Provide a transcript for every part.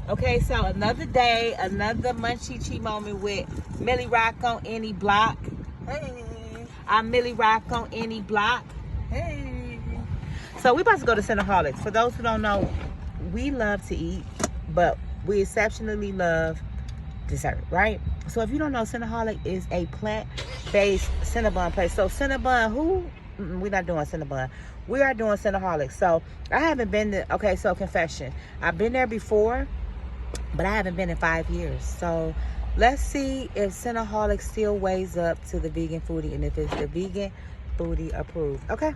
Okay, so another day, another munchie moment with Millie Rock on any block. Hey. I'm Millie Rock on any block. Hey. So we about to go to Cinnaholic. For those who don't know, we love to eat, but we exceptionally love dessert, right? So if you don't know, Cinnaholic is a plant-based Cinnabon place. So Cinnabon, we're not doing Cinnabon. We are doing Cinnaholic. So I haven't been to, okay, so confession. I've been there before, but I haven't been in 5 years. So let's see if Cinnaholic still weighs up to the vegan foodie and if it's the vegan foodie approved. Okay?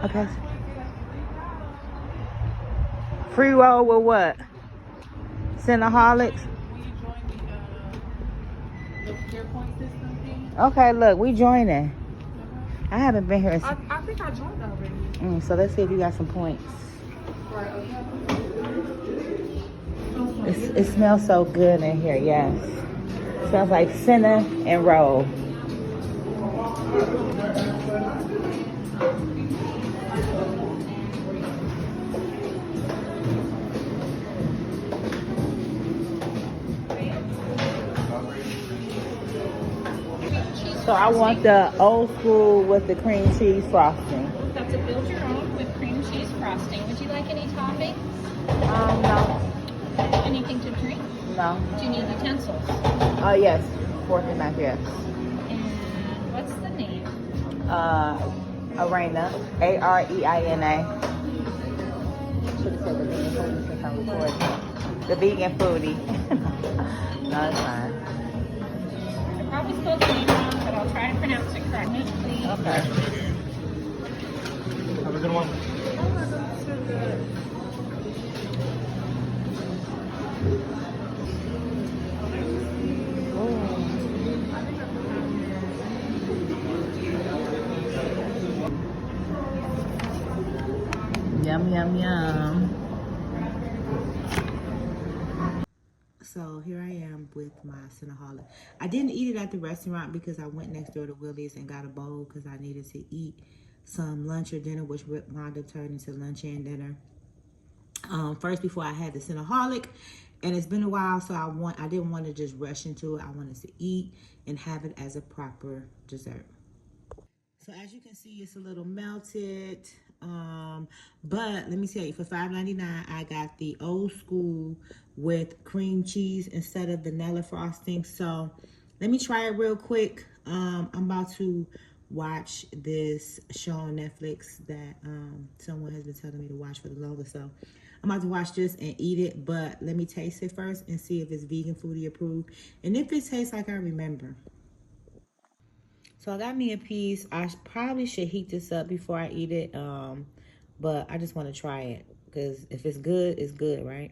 Okay. Free roll with what? Cinnaholics? Okay, look, we joining. I haven't been here. I think I joined already. So let's see if you got some points. It smells so good in here, yes. It smells like Cinna and roll. So I want the old school with the cream cheese frosting. That's a build your own with cream cheese frosting. Would you like any toppings? No. Anything to drink? No. Do you need utensils? Oh, yes. Fork and knife, yes. And what's the name? Arena. Areina. Should have said the vegan foodie since I'm recording. The vegan foodie. No, it's fine. I probably spelled the name wrong, but I'll try to pronounce it correctly. Please. Okay. Have a good one. Oh my God, so good. Yum, yum, yum. So here I am with my Cinnaholic. I didn't eat it at the restaurant because I went next door to Willie's and got a bowl because I needed to eat some lunch or dinner, which wound up turning into lunch and dinner. First, before I had the Cinnaholic, and it's been a while, so I didn't want to just rush into it. I wanted to eat and have it as a proper dessert. So as you can see, it's a little melted. But let me tell you, for $5.99, I got the old school with cream cheese instead of vanilla frosting. So let me try it real quick. I'm about to watch this show on Netflix that someone has been telling me to watch for the longest. So I'm about to watch this and eat it, but let me taste it first and see if it's vegan foodie approved and if it tastes like I remember. So I got me a piece. I probably should heat this up before I eat it, but I just want to try it because if it's good, it's good, right?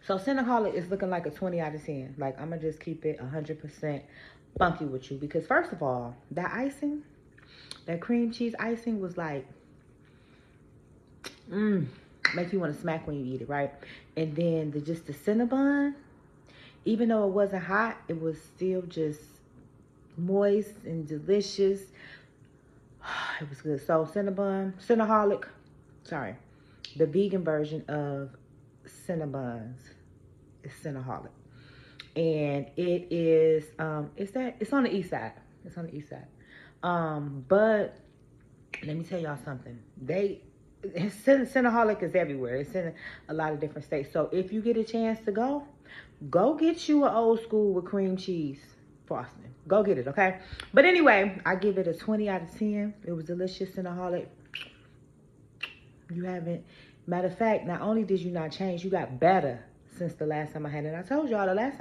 So Cinnaholic is looking like a 20 out of 10. Like, I'm going to just keep it 100% funky with you because, first of all, that icing, that cream cheese icing was like, make you want to smack when you eat it, right? And then just the Cinnabon, even though it wasn't hot, it was still just moist and delicious. It was good. So Cinnaholic, sorry, the vegan version of Cinnabons is Cinnaholic, and it is it's on the east side. It's on the east side. But let me tell y'all something. Cinnaholic is everywhere. It's in a lot of different states. So if you get a chance to go get you an old school with cream cheese frosting. Go get it, okay? But anyway, I give it a 20 out of 10. It was delicious. Cinnaholic. You haven't. Matter of fact, not only did you not change, you got better since the last time I had it. I told y'all the last time